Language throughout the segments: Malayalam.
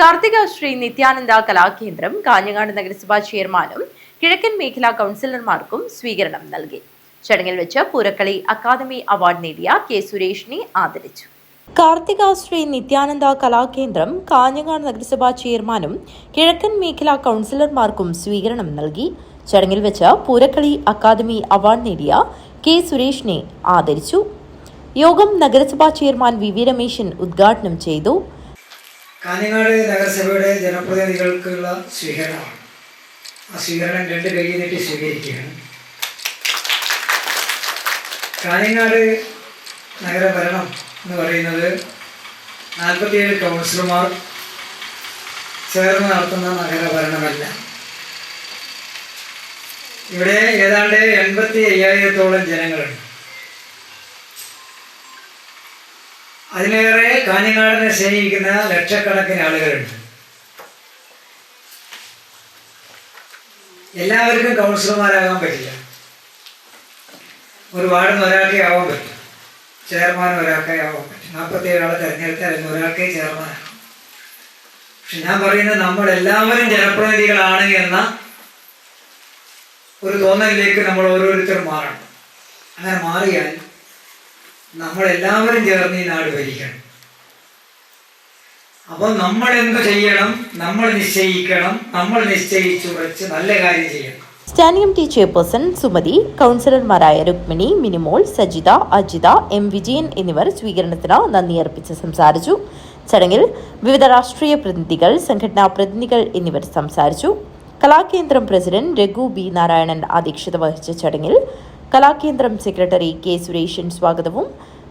കാർത്തിക ശ്രീ നിത്യാനന്ദ കലാകേന്ദ്രം കാഞ്ഞങ്ങാട് നഗരസഭാ ചെയർമാനും കിഴക്കൻ മേഖലാ കൗൺസിലർമാർക്കും സ്വീകരണം നൽകി. ചടങ്ങിൽ വെച്ച് പൂരക്കളി അക്കാദമി അവാർഡ് നേടിയ കെ സുരേഷിനെ ആദരിച്ചു. കാർത്തിക ശ്രീ നിത്യാനന്ദ കലാകേന്ദ്രം കാഞ്ഞങ്ങാട് നഗരസഭാ ചെയർമാനും കിഴക്കൻ മേഖലാ കൗൺസിലർമാർക്കും സ്വീകരണം നൽകി. ചടങ്ങിൽ വെച്ച് പൂരക്കളി അക്കാദമി അവാർഡ് നേടിയ കെ സുരേഷിനെ ആദരിച്ചു. യോഗം നഗരസഭാ ചെയർമാൻ വി വി രമേശൻ ഉദ്ഘാടനം ചെയ്തു. കാഞ്ഞങ്ങാട് നഗരസഭയുടെ ജനപ്രതിനിധികൾക്കുള്ള സ്വീകരണമാണ്. ആ സ്വീകരണം രണ്ട് കൈ നീട്ടി സ്വീകരിക്കുകയാണ്. കാഞ്ഞങ്ങാട് നഗരഭരണം എന്ന് പറയുന്നത് 47 കൗൺസിലർമാർ ചേർന്ന് നടത്തുന്ന നഗരഭരണമല്ല. ഇവിടെ ഏതാണ്ട് 85,000-ഓളം ജനങ്ങളുണ്ട്. അതിലേറെ കാഞ്ഞങ്ങാടിനെ സ്നേഹിക്കുന്ന ലക്ഷക്കണക്കിന് ആളുകളുണ്ട്. എല്ലാവർക്കും കൗൺസിലർമാരാകാൻ പറ്റില്ല. ഒരു വാർഡിന് ഒരാൾക്കേ ആവാൻ പറ്റും, ചെയർമാൻ ഒരാൾക്കേ ആവാൻ പറ്റും. 47 ആളെ തിരഞ്ഞെടുത്താൽ ഒരാൾക്കേ ചെയർമാനാണ്. പക്ഷെ ഞാൻ പറയുന്നത് നമ്മളെല്ലാവരും ജനപ്രതിനിധികളാണ് എന്ന ഒരു തോന്നലിലേക്ക് നമ്മൾ ഓരോരുത്തരും മാറണം. അങ്ങനെ മാറിയാൽ നമ്മളെല്ലാവരും ചേർന്ന് ഈ നാട് ഭരിക്കണം. അപ്പോൾ നമ്മൾ എന്ത് ചെയ്യണം? നമ്മൾ നിശ്ചയിക്കണം. നമ്മൾ നിശ്ചയിച്ചുറച്ച് നല്ല കാര്യം ചെയ്യണം. സ്റ്റാൻഡിംഗ് കമ്മിറ്റി ചെയർപേഴ്സൺ സുമതി, കൗൺസിലർമാരായ രുക്മിണി, മിനിമോൾ, സജിത, അജിത, എം വിജയൻ എന്നിവർ സ്വീകരണത്തിന് നന്ദി അർപ്പിച്ച് സംസാരിച്ചു. ചടങ്ങിൽ വിവിധ രാഷ്ട്രീയ പ്രതിനിധികൾ, സംഘടനാ പ്രതിനിധികൾ എന്നിവർ സംസാരിച്ചു. കലാകേന്ദ്രം പ്രസിഡന്റ് രഘു ബി നാരായണൻ അധ്യക്ഷത വഹിച്ച ചടങ്ങിൽ കലാകേന്ദ്രം സെക്രട്ടറി കെ സുരേഷൻ സ്വാഗതവും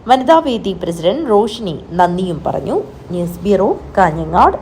വനിതാവേദി പ്രസിഡന്റ് റോഷിനി നന്ദിയും പറഞ്ഞു. News bureau, Kanhangad.